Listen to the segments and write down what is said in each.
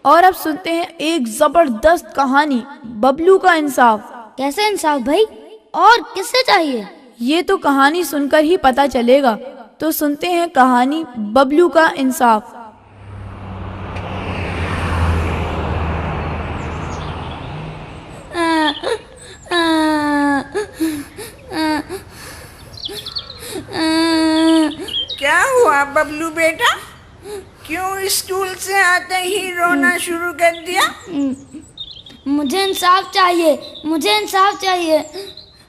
और अब सुनते हैं एक जबरदस्त कहानी, बबलू का इंसाफ। कैसे इंसाफ भाई, और किससे चाहिए? ये तो कहानी सुनकर ही पता चलेगा। तो सुनते हैं कहानी बबलू का इंसाफ। क्या हुआ बबलू बेटा, क्यों स्कूल से आते ही रोना शुरू कर दिया? मुझे इंसाफ चाहिए, मुझे इंसाफ चाहिए।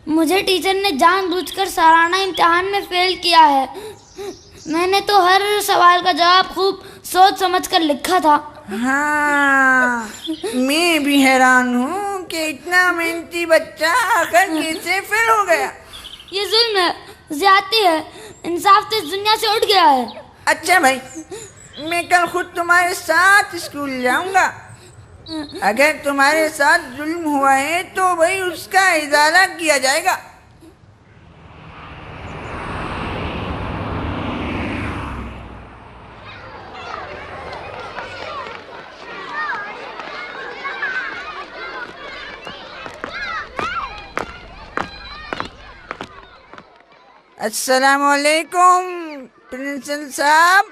मुझे टीचर ने जानबूझकर सालाना इम्तिहान में फेल किया है। मैंने तो हर सवाल का जवाब खूब सोच समझ कर लिखा था। हाँ, मैं भी हैरान हूँ कि इतना मेहनती बच्चा आखिर कैसे फेल हो गया। ये जुल्म है, ज्यादती है, इंसाफ तो इस दुनिया से उठ गया है। अच्छा भाई, मैं कल खुद तुम्हारे साथ स्कूल जाऊंगा। अगर तुम्हारे साथ जुल्म हुआ है तो भाई उसका इजाला किया जाएगा। अस्सलामुअलैकुम प्रिंसिपल साहब।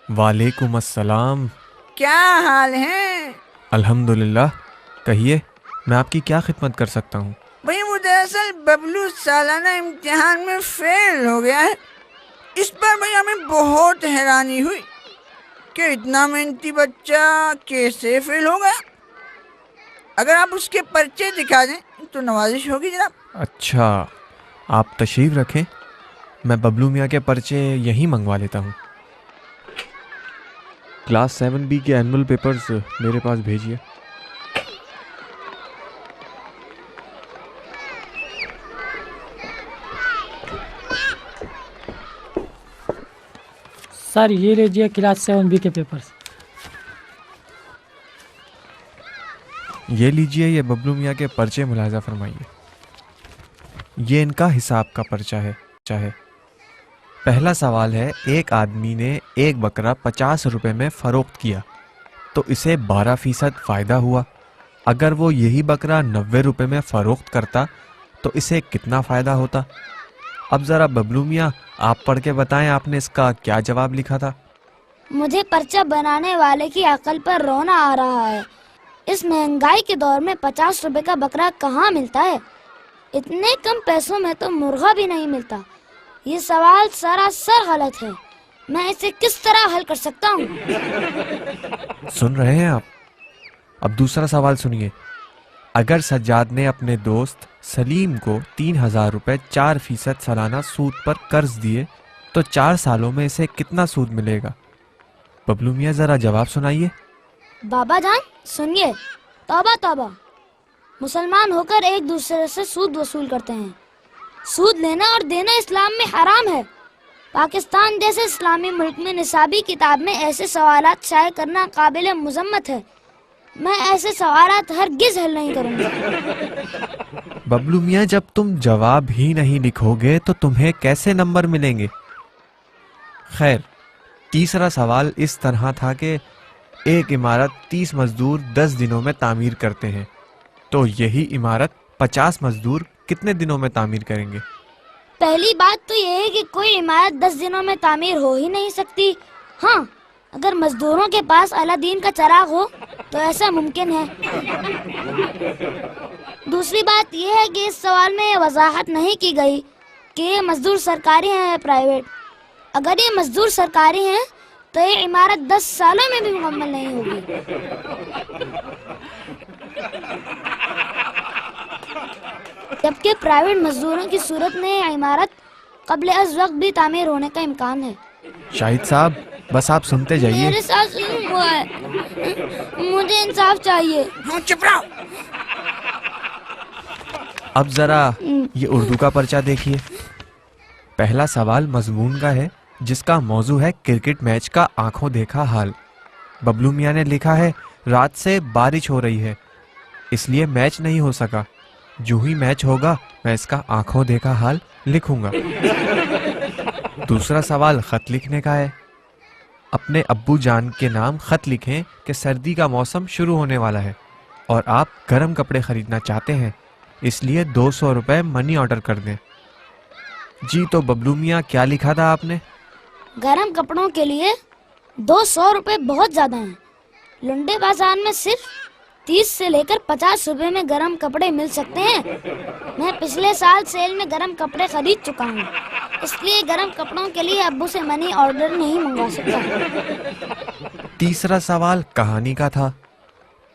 वालेकुम अस्सलाम। क्या हाल है? अल्हम्दुलिल्लाह। कहिए, मैं आपकी क्या खिदमत कर सकता हूँ? भाई वो दरअसल बबलू सालाना इम्तिहान में फेल हो गया है। इस पर भाई हमें बहुत हैरानी हुई कि इतना मेहनती बच्चा कैसे फेल हो गया। अगर आप उसके पर्चे दिखा दें तो नवाजिश होगी जनाब। अच्छा, आप तशरीफ़ रखें, मैं बबलू मियाँ के पर्चे यहीं मंगवा लेता हूँ। क्लास 7B के एनुअल पेपर्स मेरे पास भेजिए। सर ये लीजिए क्लास 7B के पेपर्स। ये लीजिए, ये बबलू मियाँ के पर्चे मुलाहिजा फरमाइए। ये इनका हिसाब का पर्चा है। पहला सवाल है, एक आदमी ने एक बकरा 50 रुपए में फ़रोख्त किया तो इसे 12% फ़ायदा हुआ। अगर वो यही बकरा 90 रुपए में फ़रोख्त करता तो इसे कितना फ़ायदा होता? अब ज़रा बबलू मियाँ आप पढ़ के बताएं, आपने इसका क्या जवाब लिखा था? मुझे पर्चा बनाने वाले की अकल पर रोना आ रहा है। इस महंगाई के दौर में 50 रुपए का बकरा कहाँ मिलता है? इतने कम पैसों में तो मुर्गा भी नहीं मिलता। ये सवाल सरासर गलत है। मैं इसे किस तरह हल कर सकता हूँ? सुन रहे हैं आप? अब दूसरा सवाल सुनिए। अगर सज्जाद ने अपने दोस्त सलीम को 3000 रुपए 4% सालाना सूद पर कर्ज दिए तो 4 सालों में इसे कितना सूद मिलेगा? बबलू मियाँ जरा जवाब सुनाइए। बाबा जान सुनिए, तौबा तौबा, मुसलमान होकर एक दूसरे से सूद वसूल करते हैं। सूद लेना और देना इस्लाम में हराम है। पाकिस्तान जैसे इस्लामी मुल्क में निसाबी किताब में ऐसे सवालात शाये करना काबिल मुजम्मत है। मैं ऐसे सवालात हरगिज हल नहीं करूंगा। बबलू मियाँ, जब तुम जवाब ही नहीं लिखोगे तो तुम्हें कैसे नंबर मिलेंगे? खैर, तीसरा सवाल इस तरह था कि एक इमारत 30 मजदूर 10 दिनों में तामीर करते हैं तो यही इमारत 50 मजदूर कितने दिनों में तामीर करेंगे? पहली बात तो यह है कि कोई इमारत 10 दिनों में तामीर हो ही नहीं सकती। हाँ, अगर मजदूरों के पास अलादीन का चिराग हो तो ऐसा मुमकिन है। दूसरी बात यह है कि इस सवाल में वजाहत नहीं की गई कि ये मजदूर सरकारी हैं या प्राइवेट। अगर ये मजदूर सरकारी हैं तो ये इमारत 10 सालों में भी मुकम्मल नहीं होगी। जबकि प्राइवेट मजदूरों की सूरत में ये इमारत कब्ल अज़ वक्त भी तामीर होने का इम्कान है। शाहिद साहब, बस आप सुनते जाइए। मेरे साथ जुल्म हुआ है, मुझे इंसाफ चाहिए। चुप रहो। अब जरा ये उर्दू का पर्चा देखिए। पहला सवाल मजमून का है जिसका मौजू है क्रिकेट मैच का आंखों देखा हाल। बबलू मियाँ ने लिखा है, रात से बारिश हो रही है इसलिए मैच नहीं हो सका। जो ही मैच होगा मैं इसका आंखों देखा हाल लिखूंगा। दूसरा सवाल खत लिखने का है। अपने अब्बू जान के नाम खत लिखें कि सर्दी का मौसम शुरू होने वाला है और आप गर्म कपड़े खरीदना चाहते हैं, इसलिए 200 रुपए मनी ऑर्डर कर दें। जी तो बबलू मियाँ, क्या लिखा था आपने? गरम कपड़ों के लिए 200 रुपए बहुत ज्यादा हैं। लुंडे बाजार में सिर्फ 30 से लेकर 50 रुपए में गरम कपड़े मिल सकते हैं। मैं पिछले साल सेल में गरम कपड़े खरीद चुका हूँ, इसलिए गरम कपड़ों के लिए अब्बू से मनी ऑर्डर नहीं मंगवा सकता। तीसरा सवाल कहानी का था।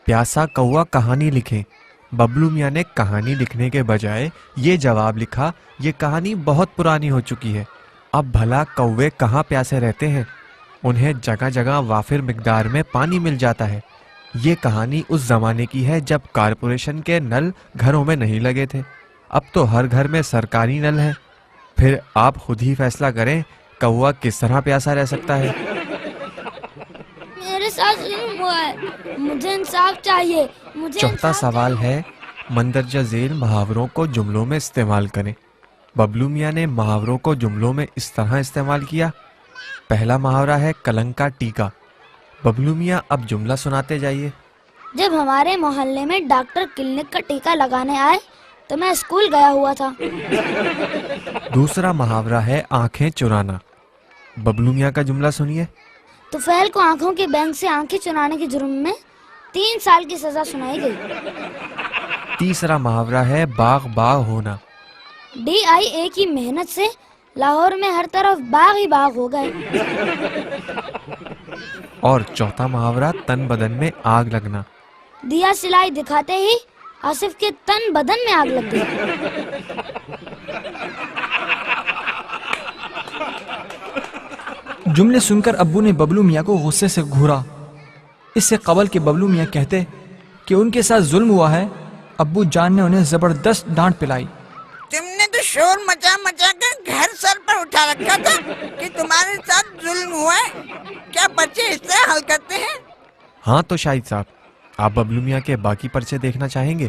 प्यासा कौवा कहानी लिखें। बबलू मियाँ ने कहानी लिखने के बजाय ये जवाब लिखा, ये कहानी बहुत पुरानी हो चुकी है। अब भला कौवे कहाँ प्यासे रहते हैं? उन्हें जगह जगह वाफिर मिकदार में पानी मिल जाता है। ये कहानी उस जमाने की है जब कारपोरेशन के नल घरों में नहीं लगे थे। अब तो हर घर में सरकारी नल है। फिर आप खुद ही फैसला करें, कौवा किस तरह प्यासा रह सकता है। मेरे साथ जुल्म हुआ है, मुझे इंसाफ चाहिए। मुझे चौथा इंसाफ सवाल है, मंदरजा झेल मुहावरों को जुमलों में इस्तेमाल करें। बबलू मियाँ ने मुहावरों को जुमलों में इस तरह इस्तेमाल किया। पहला मुहावरा है कलंक का टीका। बबलू मियाँ अब जुमला सुनाते जाइए। जब हमारे मोहल्ले में डॉक्टर क्लिनिक का टीका लगाने आए तो मैं स्कूल गया हुआ था। दूसरा मुहावरा है आंखें चुराना। बबलू मियाँ का जुमला सुनिए। तुफैल को आंखों के बैंक से आंखें चुराने के जुर्म में 3 साल की सजा सुनाई गई। तीसरा मुहावरा है बाग बाग होना। DIA की मेहनत से लाहौर में हर तरफ बाग ही बाग हो गए। और चौथा मुहावरा तन बदन में आग लगना। दिया सिलाई दिखाते ही आसिफ के तन बदन में आग लग गई। जुमले सुनकर अब्बू ने बबलू मियाँ को गुस्से से घूरा। इससे कबल के बबलू मियाँ कहते कि उनके साथ जुल्म हुआ है, अब्बू जान ने उन्हें जबरदस्त डांट पिलाई। तुमने तो शोर मचा मचा कर घर सर पर उठा रखा था कि तुम्हारे साथ जुल्म हुआ है। क्या बच्चे इस तरह हल करते हैं? हाँ तो शाहिद साहब, आप बबलू मियाँ के बाकी पर्चे देखना चाहेंगे?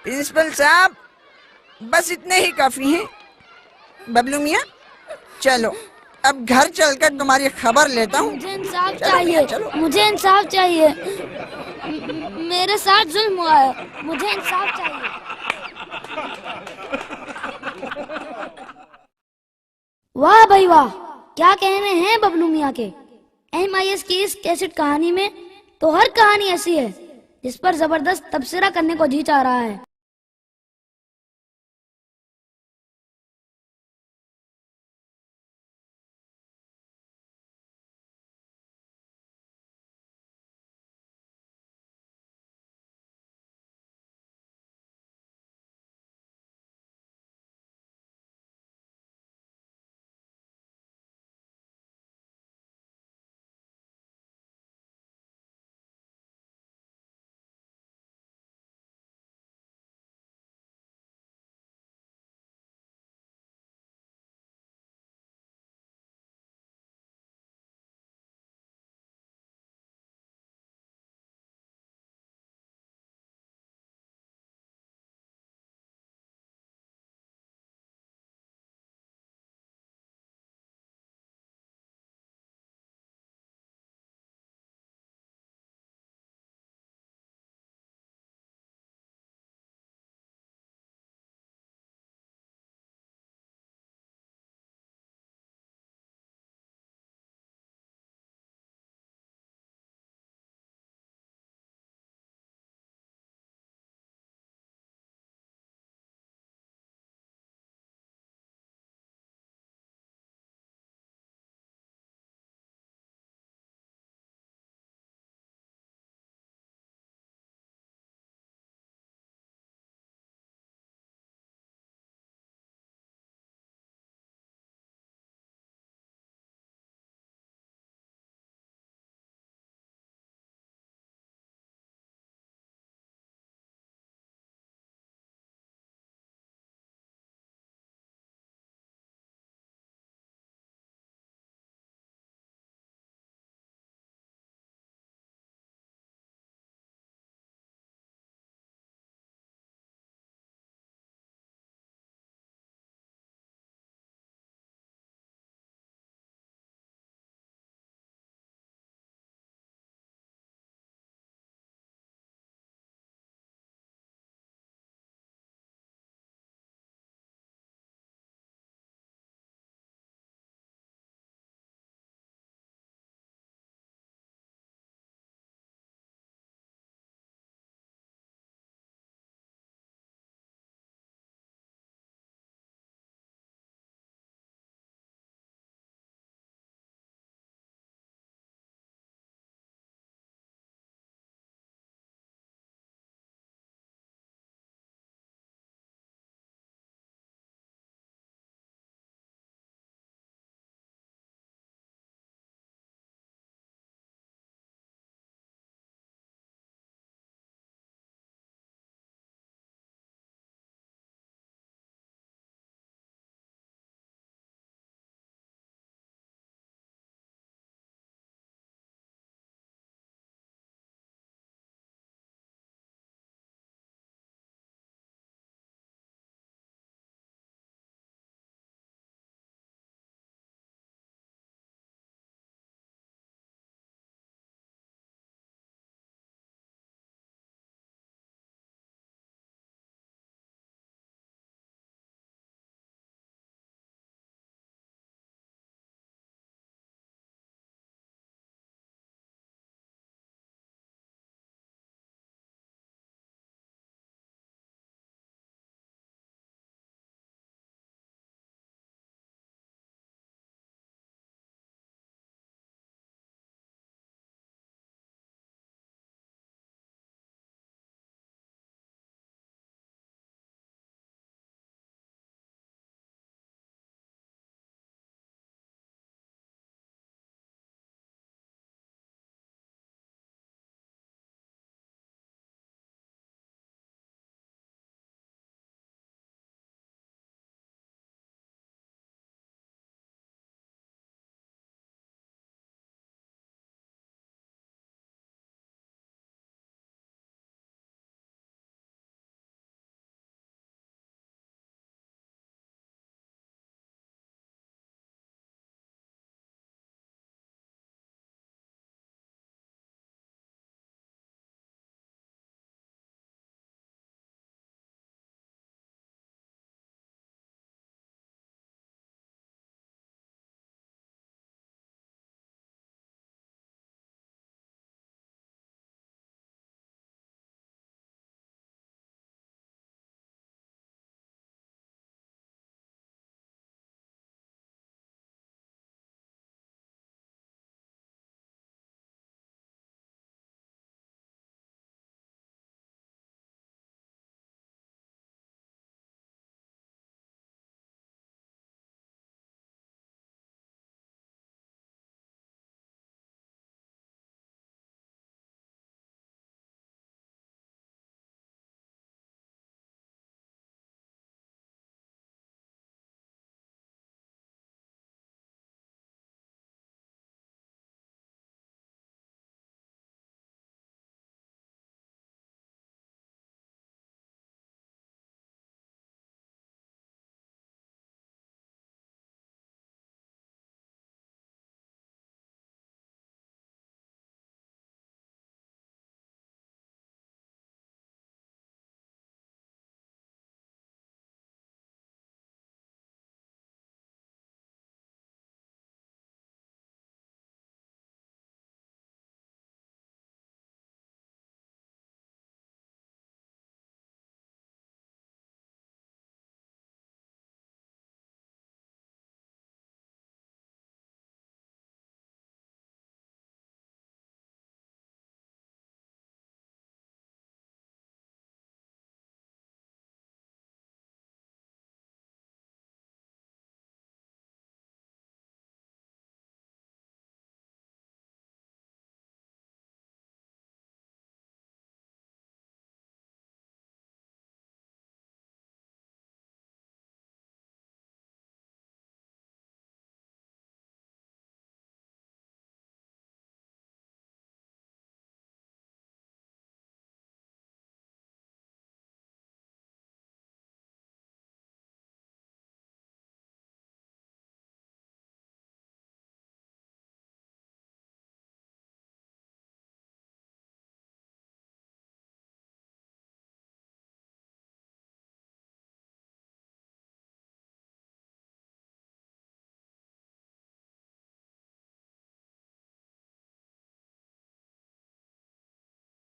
प्रिंसिपल साहब, बस इतने ही काफी हैं। बबलू मियाँ, चलो अब घर चलकर तुम्हारी खबर लेता हूँ। मुझे इंसाफ चलो चाहिए, भैया, चलो। मुझे इंसाफ चाहिए। मेरे साथ जुल्म हुआ है, मुझे इंसाफ चाहिए। वाह भाई वाह, क्या कहने हैं बबलू मियाँ के। MIS की इस कैसेट कहानी में तो हर कहानी ऐसी है जिस पर जबरदस्त तबसरा करने को जी चाह रहा है।